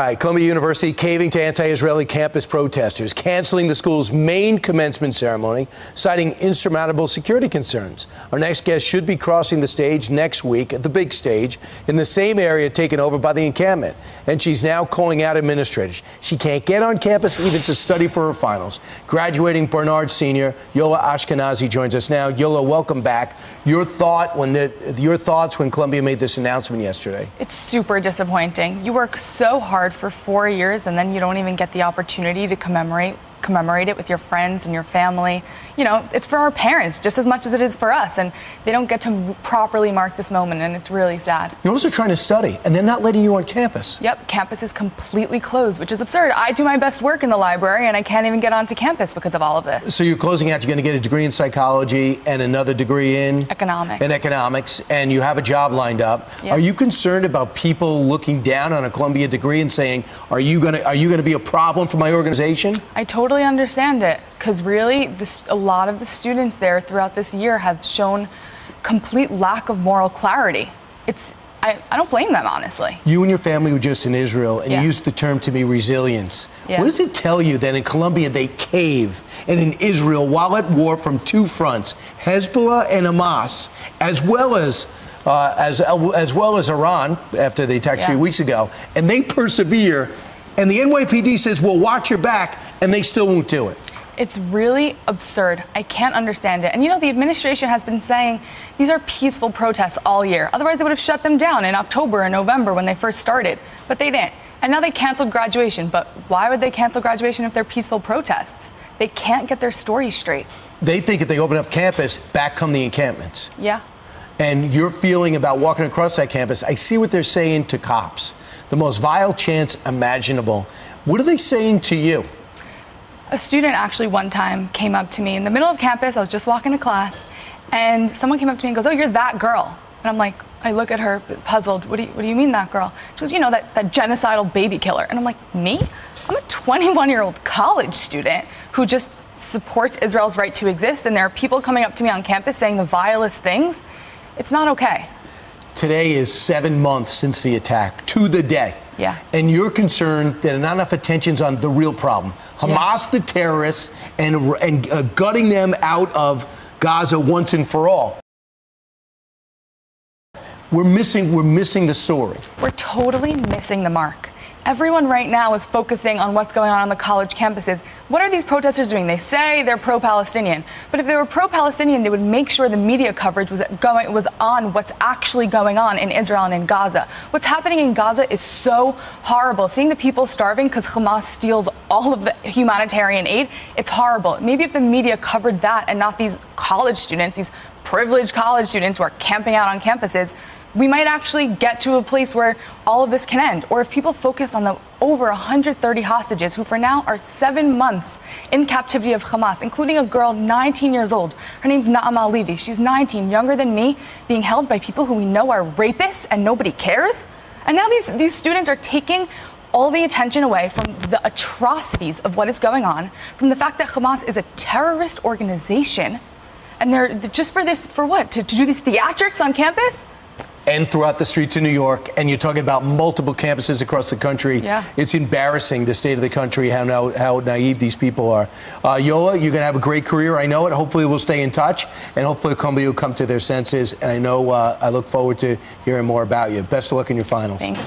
Hi, Columbia University caving to anti-Israeli campus protesters, canceling the school's main commencement ceremony, citing insurmountable security concerns. Our next guest should be crossing the stage next week at the big stage in the same area taken over by the encampment. And she's now calling out administrators. She can't get on campus even to study for her finals. Graduating Barnard senior Yola Ashkenazi joins us now. Yola, welcome back. Your thoughts when Columbia made this announcement yesterday? It's super disappointing. You work so hard for 4 years and then you don't even get the opportunity to commemorate it with your friends and your family. You know, it's for our parents just as much as it is for us, and they don't get to properly mark this moment, and it's really sad. You're also trying to study, and they're not letting you on campus. Yep, campus is completely closed, which is absurd. I do my best work in the library, and I can't even get onto campus because of all of this. So you're closing out, you're going to get a degree in psychology and another degree in? Economics, and you have a job lined up. Yep. Are you concerned about people looking down on a Columbia degree and saying, are you going to be a problem for my organization? I totally understand it, because really a lot of the students there throughout this year have shown complete lack of moral clarity. I don't blame them, honestly. You and your family were just in Israel, and you used the term to me, resilience. What does it tell you that in Columbia they cave, and in Israel, while at war from two fronts, Hezbollah and Hamas, as well as Iran after the attack 3 weeks ago, and they persevere, and the NYPD says, well, watch your back, and they still won't do it? It's really absurd. I can't understand it. And you know, the administration has been saying these are peaceful protests all year. Otherwise, they would have shut them down in October and November when they first started. But they didn't. And now they canceled graduation. But why would they cancel graduation if they're peaceful protests? They can't get their story straight. They think if they open up campus, back come the encampments. Yeah. And your feeling about walking across that campus, I see what they're saying to cops. The most vile chants imaginable. What are they saying to you? A student actually one time came up to me in the middle of campus. I was just walking to class, and someone came up to me and goes, "Oh, you're that girl." And I'm like, I look at her puzzled. What do you mean that girl? She goes, "You know, that genocidal baby killer." And I'm like, me? I'm a 21-year-old college student who just supports Israel's right to exist, and there are people coming up to me on campus saying the vilest things. It's not okay. Today is 7 months since the attack, to the day. Yeah. And you're concerned that not enough attention's on the real problem. Hamas, the terrorists, and gutting them out of Gaza once and for all. We're missing the story. We're totally missing the mark. Everyone right now is focusing on what's going on the college campuses. What are these protesters doing? They say they're pro-Palestinian, but if they were pro-Palestinian, they would make sure the media coverage was on what's actually going on in Israel and in Gaza. What's happening in Gaza is so horrible. Seeing the people starving because Hamas steals all of the humanitarian aid, it's horrible. Maybe if the media covered that and not these college students, these privileged college students who are camping out on campuses, we might actually get to a place where all of this can end. Or if people focused on the over 130 hostages who for now are 7 months in captivity of Hamas, including a girl 19 years old. Her name's Naama Levy. She's 19, younger than me, being held by people who we know are rapists and nobody cares. And now these students are taking all the attention away from the atrocities of what is going on, from the fact that Hamas is a terrorist organization. And they're just for what? To do these theatrics on campus? And throughout the streets of New York, and you're talking about multiple campuses across the country. Yeah. It's embarrassing, the state of the country, how naive these people are. Yola, you're going to have a great career, I know it. Hopefully we'll stay in touch, and hopefully Columbia will come to their senses. And I know I look forward to hearing more about you. Best of luck in your finals. Thank you.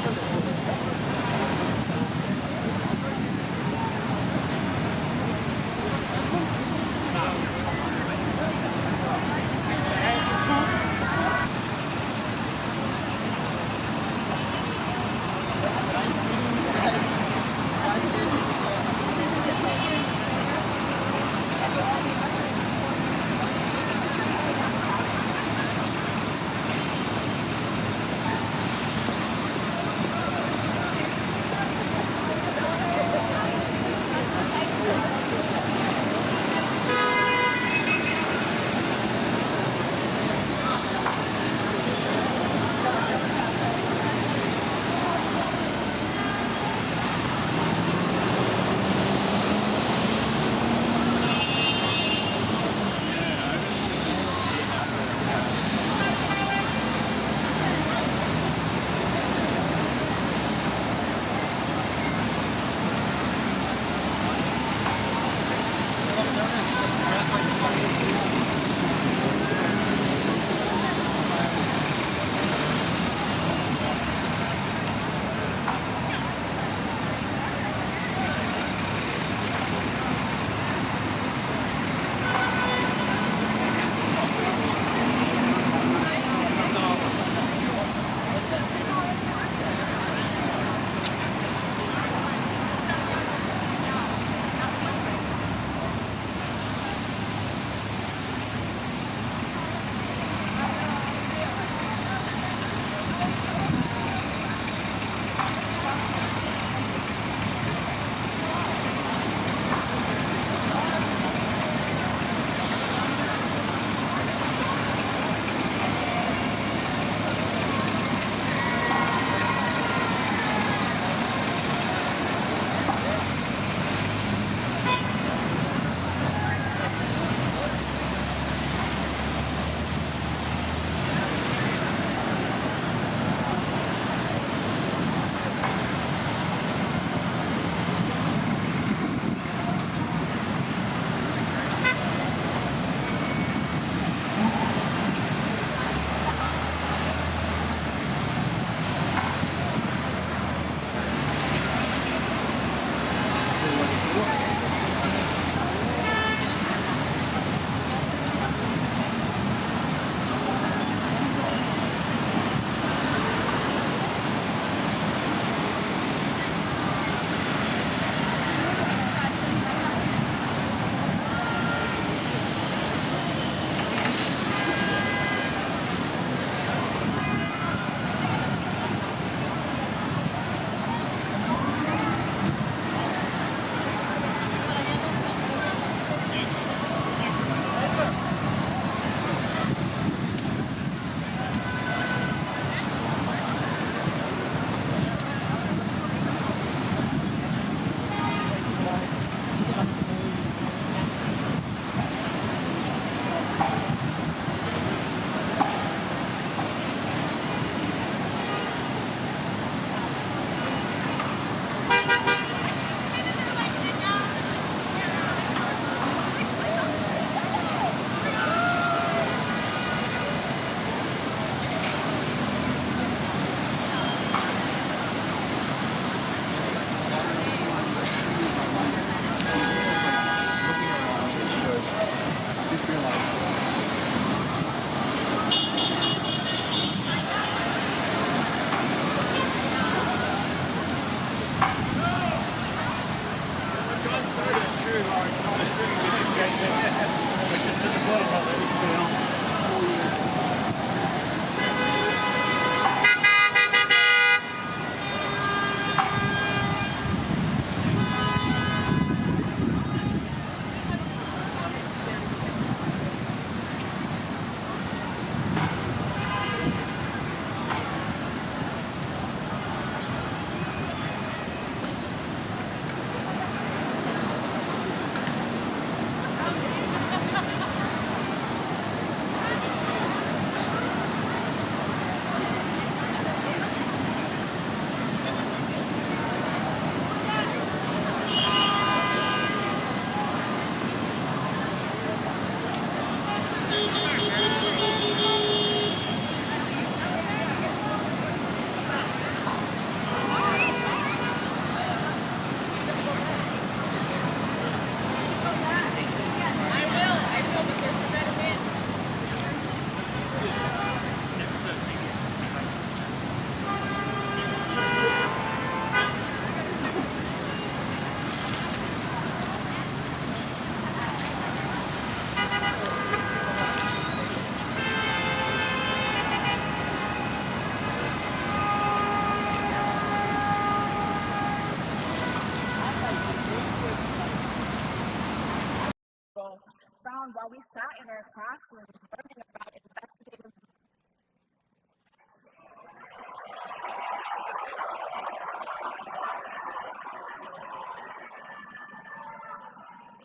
we sat in our classrooms learning about investigative.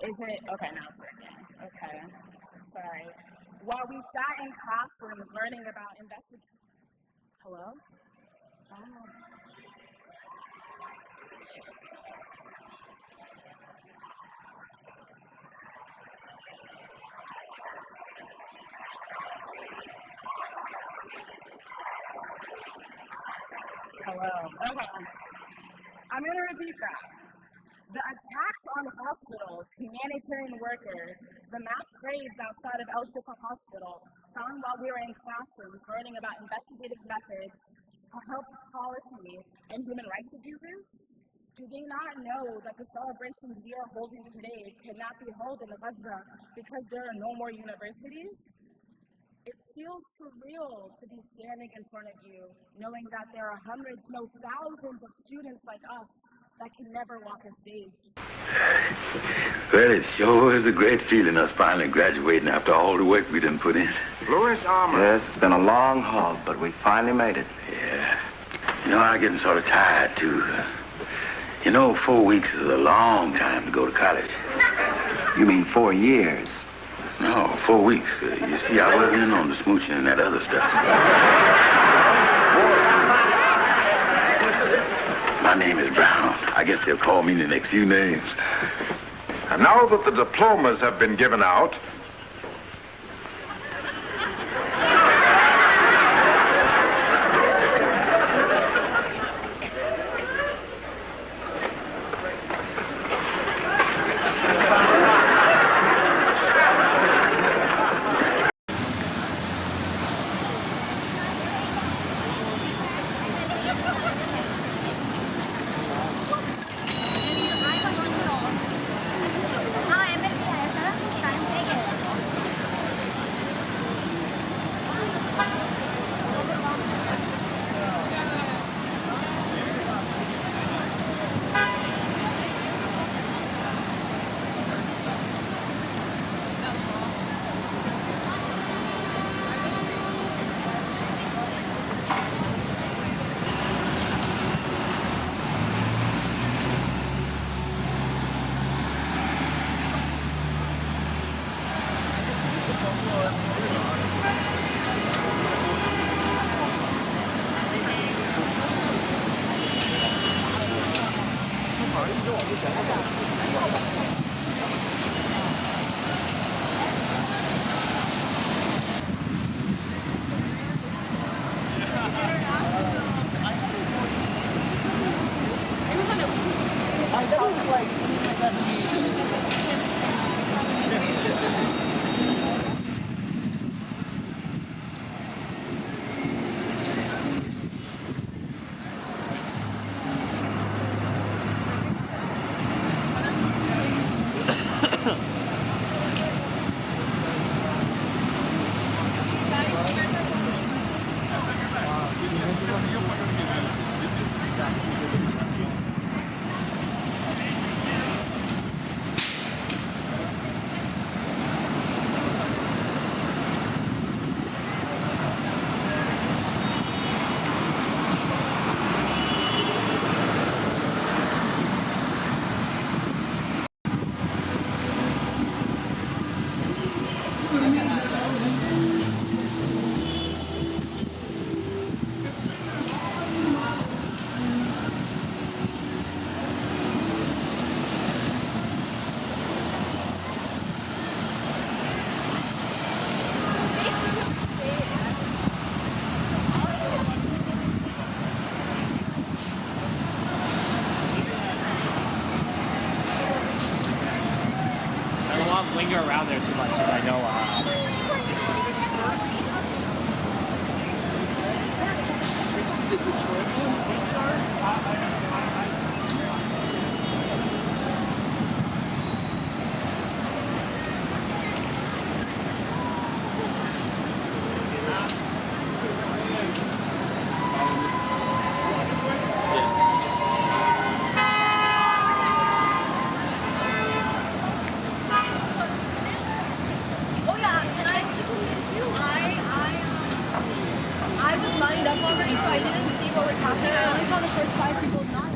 Is it? Okay, now it's working. Okay. Sorry. While we sat in classrooms learning about Hello? Oh. Hello. Okay. I'm going to repeat that. The attacks on hospitals, humanitarian workers, the mass graves outside of El Shifa Hospital, found while we were in classrooms learning about investigative methods, health policy, and human rights abuses? Do they not know that the celebrations we are holding today cannot be held in Gaza because there are no more universities? It feels surreal to be standing in front of you, knowing that there are hundreds, no thousands of students like us that can never walk a stage. Well, it sure is a great feeling, us finally graduating after all the work we done put in. Louis Armour. Yes, it's been a long haul, but we finally made it. Yeah. You know, I'm getting sort of tired, too. 4 weeks is a long time to go to college. You mean 4 years? No, 4 weeks. You see, I wasn't in on the smooching and that other stuff. My name is Brown. I guess they'll call me the next few names. And now that the diplomas have been given out, हाँ ML भी आया था time पे गया lined up already, so I didn't see what was happening. I only saw the first 5 people not.